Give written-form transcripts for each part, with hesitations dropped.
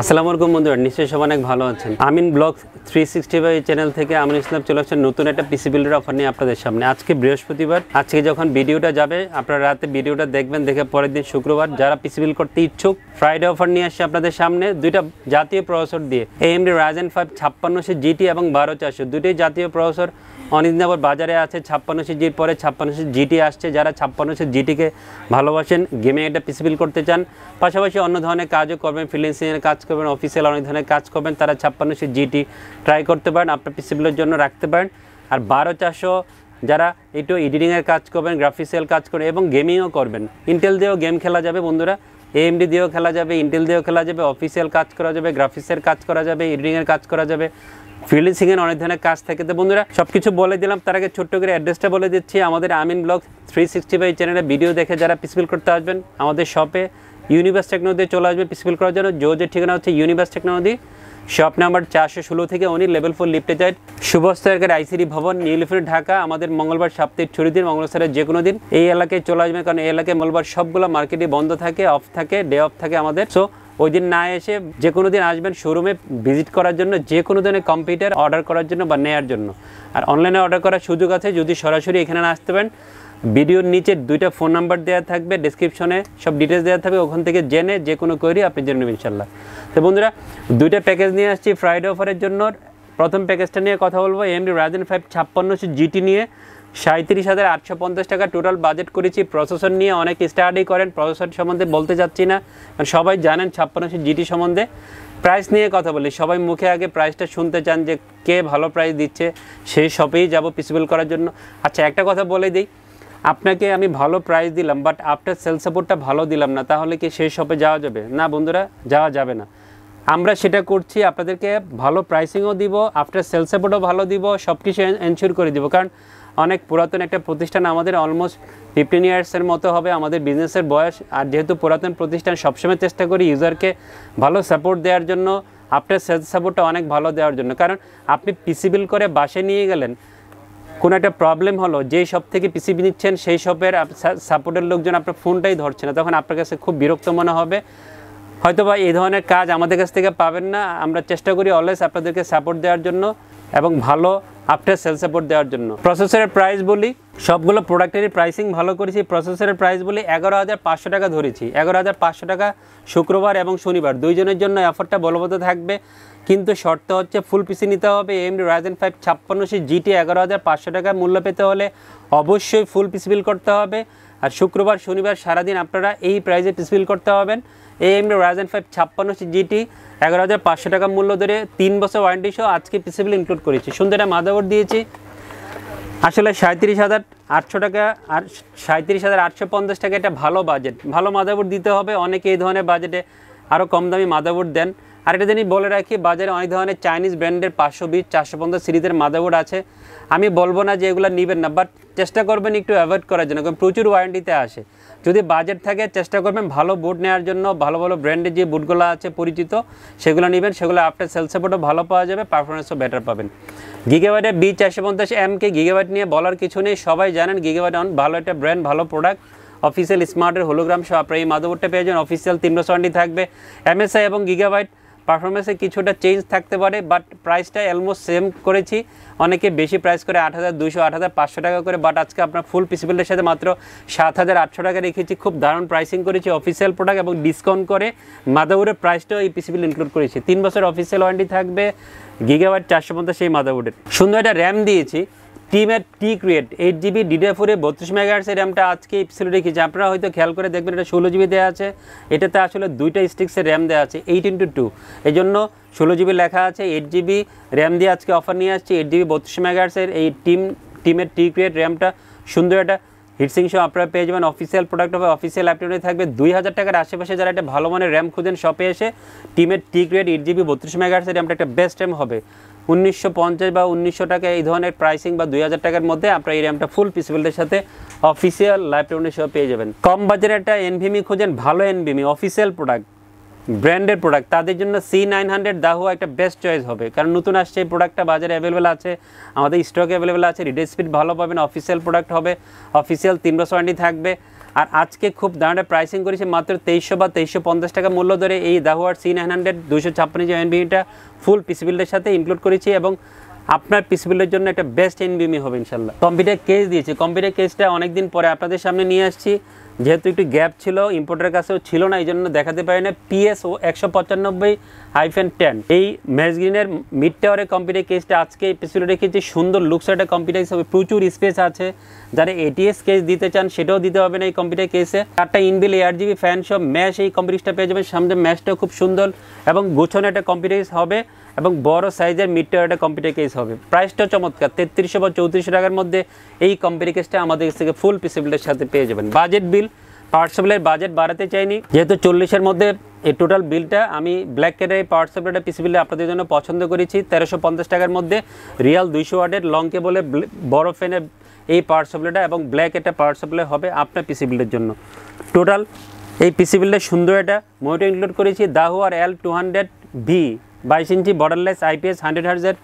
আসসালামু আলাইকুম বন্ধুরা, নিশ্চয়ই সবাই অনেক ভালো আছেন। আমিন ব্লগ 365 চ্যানেল থেকে আমিন ইসলাম চলে আসছেন নতুন একটা পিসি বিল্ডের অফার নিয়ে আপনাদের সামনে। আজকে বৃহস্পতিবার, আজকে যখন ভিডিওটা যাবে আপনারা রাতে ভিডিওটা দেখবেন, দেখে পরের দিন শুক্রবার যারা পিসি বিল্ড করতে ইচ্ছুক ফ্রাইডে অফার নিয়ে আসছে আপনাদের সামনে। দুইটা জাতীয় প্রসেসর দিয়ে AMD Ryzen 5 5600 GT এবং 12400 দুটোই জাতীয় প্রসেসর অনিন্দাবর বাজারে আছে। 5600 জির পরে 5600 GT আসছে। যারা 5600 GTকে ভালোবাসেন, গেমে একটা পিসি বিল্ড করতে চান, পাশাপাশি অন্য ধরনের কাজও করবেন, ফ্রিল্যান্সিংয়ের কাজ করবেন, অফিসিয়াল অনেক ধরনের কাজ করবেন, তারা 5600 GT ট্রাই করতে পারেন, আপনার পিসি বিল্ডের জন্য রাখতে পারেন। আর 12400 যারা একটু এডিটিংয়ের কাজ করবেন, গ্রাফিক্সের কাজ করবেন এবং গেমিংও করবেন, ইন্টেল দিয়েও গেম খেলা যাবে বন্ধুরা, AMD দিয়েও খেলা যাবে, ইন্টেল দিয়েও খেলা যাবে, অফিসিয়াল কাজ করা যাবে, গ্রাফিক্সের কাজ করা যাবে, এডিটিংয়ের কাজ করা যাবে, ফ্রিল্যান্সিংয়ের অনেক ধরনের কাজ থাকে। তো বন্ধুরা সব কিছু বলে দিলাম, তার আগে ছোট্ট করে অ্যাড্রেসটা বলে দিচ্ছি। আমাদের আমিন ব্লগ 365 চ্যানেলে ভিডিও দেখে যারা পিসি বিল্ড করতে আসবেন আমাদের শপে ইউনিভার্স টেকনোলজি চলে আসবে পিসি বিল্ড করার জন্য। যে ঠিকানা হচ্ছে ইউনিভার্স টেকনোলজি, শপ নাম্বার 416 থেকে 19, লেভেল 4 লিফটে যায়, শুভস্তারকের আইসিডি ভবন, নিউ লিফট, ঢাকা। আমাদের মঙ্গলবার সপ্তাহে ছুটির দিন, মঙ্গলবারের যে কোনো দিন এই এলাকায় চলে আসবেন, কারণ এই এলাকায় মঙ্গলবার সবগুলো মার্কেটই বন্ধ থাকে, অফ থাকে, ডে অফ থাকে আমাদের। সো ওই দিন না এসে যে কোনো দিন আসবেন শোরুমে ভিজিট করার জন্য, যে কোনো ধরনের কম্পিউটার অর্ডার করার জন্য বা নেওয়ার জন্য। আর অনলাইনে অর্ডার করার সুযোগ আছে যদি সরাসরি এখানে না আসতে পারেন। ভিডিওর নিচে দুইটা ফোন নাম্বার দেওয়া থাকবে, ডেসক্রিপশনে সব ডিটেলস দেওয়া থাকবে, ওখান থেকে জেনে যে কোনো কোয়েরি আপনি জেনে নেবেন ইনশাল্লাহ। তো বন্ধুরা দুইটা প্যাকেজ নিয়ে আসছি ফ্রাইডে অফারের জন্য। প্রথম প্যাকেজটা নিয়ে কথা বলবো AMD Ryzen 5 5600 GT নিয়ে 37,850 টাকা টোটাল বাজেট করেছি। প্রসেসর নিয়ে অনেক স্টাডি করেন, প্রসেসর সম্বন্ধে বলতে যাচ্ছি না, কারণ সবাই জানেন 5600 GT সম্বন্ধে। প্রাইস নিয়ে কথা বলি, সবাই মুখে আগে প্রাইসটা শুনতে চান যে কে ভালো প্রাইস দিচ্ছে, সেই শপেই যাব পিসি বিল্ড করার জন্য। আচ্ছা একটা কথা বলে দিই, আপনাকে আমি ভালো প্রাইস দিলাম বাট আফটার সেল সাপোর্টটা ভালো দিলাম না, তাহলে কি সেই শপে যাওয়া যাবে? না বন্ধুরা, যাওয়া যাবে না। আমরা সেটা করছি, আপনাদেরকে ভালো প্রাইসিংও দিব, আফটার সেল সাপোর্টও ভালো দিব, সব কিছু এনশিওর করে দিব। কারণ অনেক পুরাতন একটা প্রতিষ্ঠান, আমাদের অলমোস্ট 15 ইয়ার্সের মতো হবে আমাদের বিজনেসের বয়স। আর যেহেতু পুরাতন প্রতিষ্ঠান, সবসময় চেষ্টা করি ইউজারকে ভালো সাপোর্ট দেওয়ার জন্য, আফটার সেল সাপোর্টটা অনেক ভালো দেওয়ার জন্য। কারণ আপনি পিসি বিল্ড করে বাসায় নিয়ে গেলেন, কোনো একটা প্রবলেম হলো, যেই শপ থেকে পিসিবি নিচ্ছেন সেই শপের সাপোর্টের লোকজন আপনার ফোনটাই ধরছে না, তখন আপনার কাছে খুব বিরক্ত মনে হবে। হয়তোবা এই ধরনের কাজ আমাদের কাছ থেকে পাবেন না। আমরা চেষ্টা করি অলওয়েজ আপনাদেরকে সাপোর্ট দেওয়ার জন্য এবং ভালো আফটার সেল সাপোর্ট দেওয়ার জন্য। প্রসেসরের প্রাইস বলি, সবগুলো প্রোডাক্টেরই প্রাইসিং ভালো করেছি। প্রসেসরের প্রাইস বলি 11,500 টাকা ধরেছি। 11,500 টাকা শুক্রবার এবং শনিবার দুইজনের জন্য অফারটা বলবৎ থাকবে, কিন্তু শর্ত হচ্ছে ফুল পিসি নিতে হবে। AMD Ryzen 5 5600 GT 11,500 টাকা মূল্য পেতে হলে অবশ্যই ফুল পিসি বিল্ড করতে হবে। আর শুক্রবার শনিবার সারাদিন আপনারা এই প্রাইসে পিসি বিল্ড করতে হবেন। AMD Ryzen 5 5600 GT 11,500 টাকা মূল্য ধরে 3 বছর ওয়ারেন্টি সহ আজকে পিসি বিল্ড ইনক্লুড করেছি। সুন্দর একটা মাদারবোর্ড দিয়েছি। আসলে 37,800 টাকা আর 37,850 টাকা এটা ভালো বাজেট, ভালো মাদারবোর্ড দিতে হবে। অনেকে এই ধরনের বাজেটে আরও কম দামি মাদারবোর্ড দেন। আর এটা জানি বলে রাখি, বাজারে অনেক ধরনের চাইনিজ ব্র্যান্ডের 520, 450 সিরিজের মাদারবোর্ড আছে। আমি বলবো না যে এগুলো নেবেন না, বাট চেষ্টা করবেন একটু অ্যাভয়েড করার জন্য, কারণ প্রচুর ওয়ারেন্টিতে আসে। যদি বাজেট থাকে চেষ্টা করবেন ভালো বোর্ড নেওয়ার জন্য, ভালো ভালো ব্র্যান্ডের যে বোর্ডগুলো আছে পরিচিত সেগুলো নেবেন, সেগুলো আফটার সেল সাপোর্টও ভালো পাওয়া যাবে, পারফরমেন্সও বেটার পাবেন। গিগাবাইটের B450M গিগাবাইট নিয়ে বলার কিছু নেই, সবাই জানেন গিগাবাইট ভালো একটা ব্র্যান্ড, ভালো প্রোডাক্ট। অফিসিয়াল স্মার্টের হোলোগ্রাম সহ আপনার এই মাদারবোর্ডটা পেয়ে যাবেন। অফিসিয়াল 3 বছর ওয়ারেন্টি থাকবে। MSI এবং গিগাবাইট পারফরমেন্সে কিছুটা চেঞ্জ থাকতে পারে, বাট প্রাইসটা অলমোস্ট সেম করেছি। অনেকে বেশি প্রাইস করে 8,200, 8,500 টাকা করে, বাট আজকে আপনার ফুল পিসি বিল্ডের সাথে মাত্র 7,800 টাকা রেখেছি। খুব দারুণ প্রাইসিং করেছি অফিসিয়াল প্রোডাক্ট, এবং ডিসকাউন্ট করে মাদারবোর্ডের প্রাইসটাও এই পিসি বিল্ড ইনক্লুড করেছি। 3 বছর অফিসিয়াল ওয়ারেন্টি থাকবে। গিগাবাইট 450 সেই মাদারবোর্ডের সুন্দর একটা র্যাম দিয়েছি, টিমের T-Create 8GB DDR4 32 MHz এর র্যামটা আজকে এপিসোডে রেখেছি। আপনারা হয়তো খেয়াল করে দেখবেন এটা 16GB দেওয়া আছে, এটাতে আসলে দুইটা স্টিক্সের র্যাম দেওয়া আছে 8x2, এই জন্য 16GB লেখা আছে। 8GB র্যাম দিয়ে আজকে অফার নিয়ে আসছে। 8GB 32 MHz এর এই টিমের T-Create র্যামটা সুন্দর একটা হিটসিং সহ আপনারা পেয়ে যাবেন। অফিসিয়াল প্রোডাক্ট হবে, অফিসিয়াল অ্যাপটিউনে থাকবে। 2,000 টাকার আশেপাশে যারা একটা ভালো মানের র্যাম খুঁজেন শপে এসে টিমের T-Create 8GB 32 MHz এর র্যামটা একটা বেস্ট র্যাম হবে। 1950 বা 1900 টাকা এই ধরনের প্রাইসিং বা 2,000 টাকার মধ্যে আপনারা এই র্যামটা ফুল পিসি বিল্ডের সাথে অফিসিয়াল লাইভ টেউনের সহ পেয়ে যাবেন। কম বাজারে একটা NVMe খুঁজেন, ভালো NVMe অফিসিয়াল প্রোডাক্ট, ব্র্যান্ডের প্রোডাক্ট, তাদের জন্য C900 দাহুয়া একটা বেস্ট চয়েস হবে, কারণ নতুন আসছে এই প্রোডাক্টটা, বাজারে অ্যাভেলেবেল আছে, আমাদের স্টক অ্যাভেলেবেল আছে, রিড স্পিড ভালো পাবেন, অফিসিয়াল প্রোডাক্ট হবে, অফিসিয়াল 3 বছর ওয়ারেন্টি থাকবে। আর আজকে খুব দাঁড়াটা প্রাইসিং করেছি মাত্র 2300 বা 2350 টাকা মূল্য ধরে এই দাহুয়ার C900 256 এনভিএমিটা ফুল পিসি বিল্ডের সাথে ইনক্লুড করেছি এবং আপনার পিসি বিল্ডের জন্য একটা বেস্ট এনভিএমি হবে ইনশাল্লাহ। কম্পিউটার কেস দিয়েছি, কম্পিউটার কেসটা অনেকদিন পরে আপনাদের সামনে নিয়ে আসছি, যেহেতু একটু গ্যাপ ছিল, ইম্পোর্টারের কাছেও ছিল না, এই জন্য দেখাতে পারি না। PSO 195-10 এই ম্যাজগ্রিনের মিড টাওয়ারের কম্পিউটার কেসটা আজকে এই পিসিবিলে রেখেছি। সুন্দর লুকস একটা কম্পিউটার হিসেবে প্রচুর স্পেস আছে, যারা ATS কেস দিতে চান সেটাও দিতে হবে না এই কম্পিউটার কেসে। 4টা ইনবিল ARGB ফ্যান সব ম্যাশ এই কম্পিউটারটা পেয়ে যাবেন। সামনে ম্যাশটাও খুব সুন্দর এবং গোছানো একটা কম্পিউটার কেস হবে এবং বড় সাইজের মিড টাওয়ার একটা কম্পিউটার কেস হবে। প্রাইসটা চমৎকার, 3300 বা 3400 টাকার মধ্যে এই কম্পিউটার কেসটা আমাদের কাছ থেকে ফুল পিসিবিলের সাথে পেয়ে যাবেন। বাজেট বিল, পাওয়ার সাপ্লাইয়ের বাজেট বাড়াতে চাইনি, যেহেতু 40-এর মধ্যে এই টোটাল বিলটা আমি ব্ল্যাক কেটের এই পাওয়ার সাপ্লাইটা পিসিবিলে আপনাদের জন্য পছন্দ করেছি 1350 টাকার মধ্যে। রিয়াল 200 ওয়াটের লং কেবলে বড় ফ্যানের এই পাওয়ার সাপ্লাইটা এবং ব্ল্যাক একটা পাওয়ার সাপ্লাই হবে আপনার পিসিবিলের জন্য। টোটাল এই পিসিবিলটা সুন্দর একটা মনিটর ইনক্লুড করেছি, দাহুয়ার L200V 22 ইঞ্চি বর্ডারলেস IPS 100 হার্জের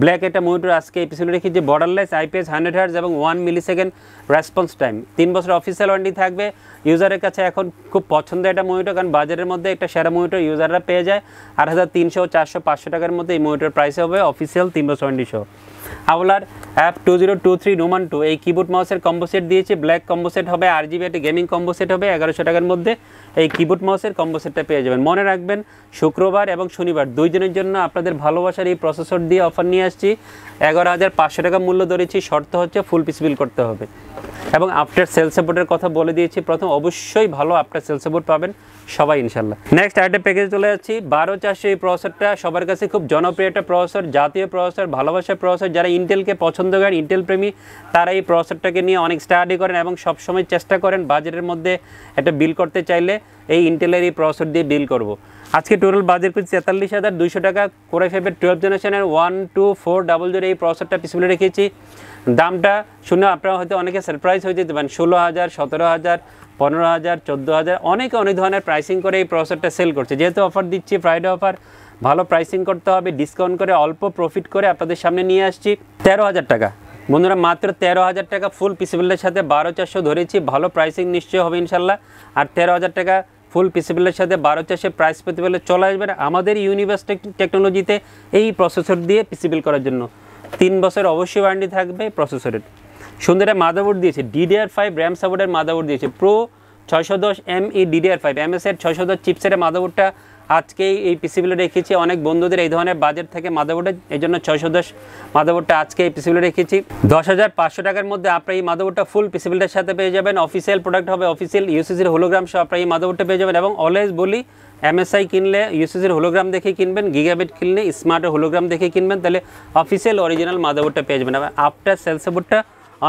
ব্ল্যাক একটা মনিটর আজকে এই পিছনে রেখেছি। বর্ডারলেস IPS 100 হার্জ এবং 1 মিলিসেকেন্ড রেসপন্স টাইম, 3 বছর অফিসিয়াল ওয়ারেন্টি থাকবে। ইউজারের কাছে এখন খুব পছন্দের একটা মনিটর, কারণ বাজারের মধ্যে একটা সেরা মনিটর ইউজাররা পেয়ে যায় 8300, 400, 500 টাকার মধ্যে এই মনিটর প্রাইস হবে অফিসিয়াল 3 বছর ওয়ারেন্টি সহ। আওলার F2023 Numan 2 এই কিবোর্ড মাউসের কম্বো সেট দিয়েছি, ব্ল্যাক কম্বো সেট হবে, RGB একটা গেমিং কম্বো সেট হবে 1100 টাকার মধ্যে। এই কিবোর্ড মাউসের কম্বো সেটটা পেয়ে যাবেন। মনে রাখবেন শুক্রবার এবং শনিবার 2 দিনের জন্য আপনাদের ভালোবাসার এই প্রসেসর দিয়ে অফার নিয়ে আসছি। 11,500 টাকা মূল্য ধরেছি, শর্ত হচ্ছে ফুল পিস বিল করতে হবে এবং আফটার সেল সাপোর্টের কথা বলে দিয়েছি। প্রথম অবশ্যই ভালো আফটার সেল সাপোর্ট পাবেন সবাই ইনশাল্লাহ। নেক্সট আরেকটা প্যাকেজ চলে যাচ্ছি 12400। এই প্রসেসরটা সবার কাছে খুব জনপ্রিয় একটা প্রসেসর, জাতীয় প্রসেসর, ভালোবাসার প্রসেসর। যারা ইন্টেলকে পছন্দ করেন, ইন্টেল প্রেমী, তারা এই প্রসেসরটাকে নিয়ে অনেক স্টাডি করেন এবং সবসময় চেষ্টা করেন বাজেটের মধ্যে একটা বিল করতে চাইলে এই ইন্টেলের এই প্রসেসর দিয়ে বিল করব। আজকে টোটাল বাজেট করছি 43,200 টাকা। কোরাই ফাইভের 12 জেনারেশনের 12400 এই প্রসেসরটা পিছনে রেখেছি। দামটা শুনে আপনারা হয়তো অনেকে সারপ্রাইজ হয়ে যেতে পারেন, 16,000, 17,000, 15,000, 14,000, অনেকে অনেক ধরনের প্রাইসিং করে এই প্রসেসরটা সেল করছে। যেহেতু অফার দিচ্ছি, ফ্রাইডে অফার, ভালো প্রাইসিং করতে হবে, ডিসকাউন্ট করে অল্প প্রফিট করে আপনাদের সামনে নিয়ে আসছি 13,000 টাকা। বন্ধুরা মাত্র 13,000 টাকা ফুল পিসিবিলের সাথে 12400 ধরেছি, ভালো প্রাইসিং নিশ্চয়ই হবে ইনশাল্লাহ। আর 13,000 টাকা ফুল পিসিবিলের সাথে 12400 প্রাইস পেতে পেলে চলে আসবেন আমাদের ইউনিভার্স টেকনোলজিতে এই প্রসেসর দিয়ে পিসিবিল করার জন্য। 3 বছর অবশ্যই ওয়ারেন্টি থাকবে প্রসেসরের। সুন্দর মাদারবোর্ড দিয়েছে, DDR5 র্যাম সাপোর্টের মাদারবোর্ড দিয়েছে, Pro 610ME DDR5 MS-এর 610 চিপসেটের মাদারবোর্ডটা আজকে এই পিসিবিলে রেখেছি। অনেক বন্ধুদের এই ধরনের বাজেট থেকে মাদারবোর্ডের, এই জন্য 610 মাদারবোর্ডটা আজকে এই পিসিবিলে রেখেছি। 10,500 টাকার মধ্যে আপনার এই মাদারবোর্ডটা ফুল পিসিবিলটার সাথে পেয়ে যাবেন। অফিসিয়াল প্রোডাক্ট হবে, অফিসিয়াল ইউসিসির হোলোগ্রাম সহ আপনার এই মাদারবোর্ডটা পেয়ে যাবেন। এবং অলওয়েজ বলি, MSI কিনলে ইউসিসির হোলোগ্রাম দেখে কিনবেন, গিগাবিট কিনলে স্মার্টের হোলোগ্রাম দেখে কিনবেন, তাহলে অফিসিয়াল অরিজিনাল মাদারবোর্ডটা পেয়ে যাবেন। আফটার সেল সাপোর্টটা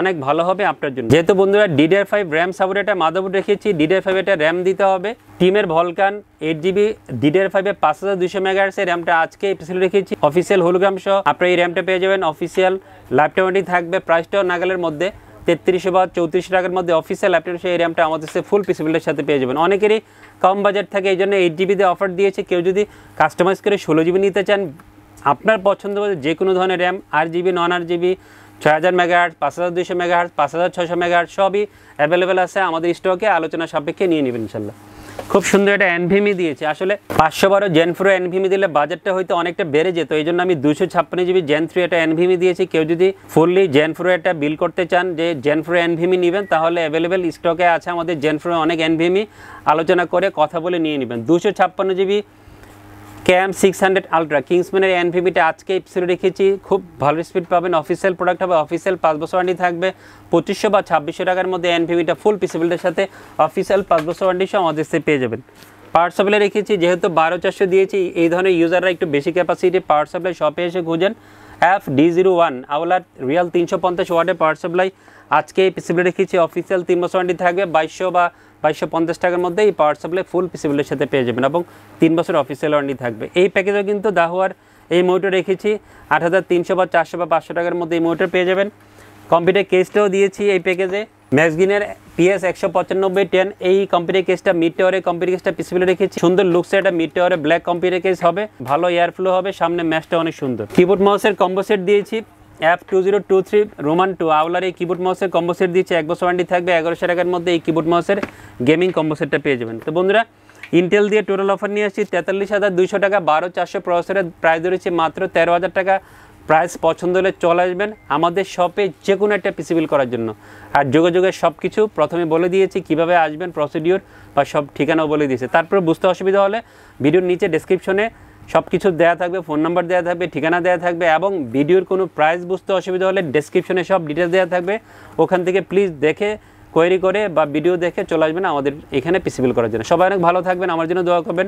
অনেক ভালো হবে আপনার জন্য। যেহেতু বন্ধুরা DDR5 র্যাম সাপোর্ট একটা মাদারবোর্ড রেখেছি, DDR5 এটা র্যাম দিতে হবে। টিমের ভলকান 8GB DDR5 5200 MHz এর র্যামটা আজকে এপিসোড রেখেছি। অফিসিয়াল হোলোগ্রাম সহ আপনারা এই র্যামটা পেয়ে যাবেন। অফিসিয়াল লাইফটাইম ওয়ারেন্টি থাকবে, প্রাইসটাও নাগালের মধ্যে 3300 বা 3400 টাকার মধ্যে অফিসিয়াল ল্যাপটপ এই র্যামটা আমাদের সাথে ফুল পিসিবিলের সাথে পেয়ে যাবেন। অনেকেরই কম বাজেট থাকে, এই জন্য 8GB দিয়ে অফার দিয়েছে। কেউ যদি কাস্টমাইজ করে 16GB নিতে চান, আপনার পছন্দ মতো যে কোনো ধরনের র্যাম, RGB, নন RGB, 6000 MHz, 5200 MHz, 5600 MHz সবই অ্যাভেলেবেল আছে আমাদের স্টকে। আলোচনা সাপেক্ষে নিয়ে নেবেন ইনশাল্লাহ। খুব সুন্দর একটা NVMe দিয়েছে। আসলে 512 Gen 4 NVMe দিলে বাজেটটা হয়তো অনেকটা বেড়ে যেত, এই জন্য আমি 256GB Gen 3 একটা NVMe দিয়েছি। কেউ যদি ফুললি Gen 4 একটা বিল করতে চান, যে Gen 4 NVMe নেবেন, তাহলে অ্যাভেলেবেল স্টকে আছে আমাদের Gen 4 অনেক NVMe, আলোচনা করে কথা বলে নিয়ে নেবেন। 256GB CAM 600 Ultra কিংসম্যানের NVMeটা আজকে এপিসোডে রেখেছি, খুব ভালো স্পিড পাবেন। অফিসিয়াল প্রোডাক্ট হবে, অফিসিয়াল 5 বছর ওয়ারেন্টি থাকবে। 2500 বা 2600 টাকার মধ্যে NVMeটা ফুল পিসিবিলের সাথে অফিসিয়াল 5 বছর ওয়ারেন্টি সহ আমাদের সাথে পেয়ে যাবেন। পাওয়ার সাপ্লাই রেখেছি, যেহেতু 12400 দিয়েছি, এই ধরনের ইউজাররা একটু বেশি ক্যাপাসিটি পাওয়ার সাপ্লাই শপে এসে খুঁজেন। FD01 আওলার রিয়াল 350 ওয়াটের পাওয়ার সাপ্লাই আজকে এই পিসিবিলে রেখেছি। অফিসিয়াল 3 বছর ওয়ারেন্টি থাকবে। 2200 বা 2250 টাকার মধ্যে এই পাওয়ার সাপ্লাই ফুল পিসিবিলের সাথে পেয়ে যাবেন এবং 3 বছর অফিসিয়াল ওয়ারেন্টি থাকবে। এই প্যাকেজও কিন্তু দাহুয়ার এই মোটর রেখেছি 8300 বা 400 বা 500 টাকার মধ্যে এই মোটর পেয়ে যাবেন। কম্পিউটার কেসটাও দিয়েছি এই প্যাকেজে, ম্যাক্সগিনের PS 195-10 এই কম্পিউটার কেসটা মিড টাওয়ারের কম্পিউটার কেসটা পিসিবিলে রেখেছি। সুন্দর লুকস একটা মিড টাওয়ারের ব্ল্যাক কম্পিউটার কেস হবে, ভালো এয়ার ফ্লো হবে, সামনে ম্যাচটা অনেক সুন্দর। কিবোর্ড মাউসের কম্বো সেট দিয়েছি F2023 রোমান 2 আউলার এই কিবোর্ড মাউসের কম্বো সেট দিচ্ছে, 1 বছর ওয়ারেন্টি থাকবে। 1100 টাকার মধ্যে এই কিবোর্ড মাউসের গেমিং কম্বো সেটটা পেয়ে যাবেন। তো বন্ধুরা, ইন্টেল দিয়ে টোটাল অফার নিয়ে আসছি 43,200 টাকা, 12400 প্রসেসরের প্রাইস ধরেছি মাত্র 13,000 টাকা। প্রাইস পছন্দ হলে চলে আসবেন আমাদের শপে যে কোনো একটা পিসি বিল করার জন্য। আর যোগাযোগের সব কিছু প্রথমে বলে দিয়েছি, কিভাবে আসবেন, প্রসিডিওর বা সব ঠিকানাও বলে দিয়েছে। তারপরে বুঝতে অসুবিধা হলে ভিডিওর নিচে ডেসক্রিপশনে সব কিছু দেওয়া থাকবে, ফোন নাম্বার দেওয়া থাকবে, ঠিকানা দেওয়া থাকবে, এবং ভিডিওর কোনো প্রাইস বুঝতে অসুবিধা হলে ডেসক্রিপশনে সব ডিটেলস দেওয়া থাকবে। ওখান থেকে প্লিজ দেখে কোয়েরি করে বা ভিডিও দেখে চলে আসবেন আমাদের এখানে পিসি বিল করার জন্য। সবাই অনেক ভালো থাকবেন, আমার জন্য দোয়া করবেন।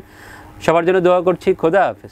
সবার জন্য দোয়া করছি। খোদা হাফেজ।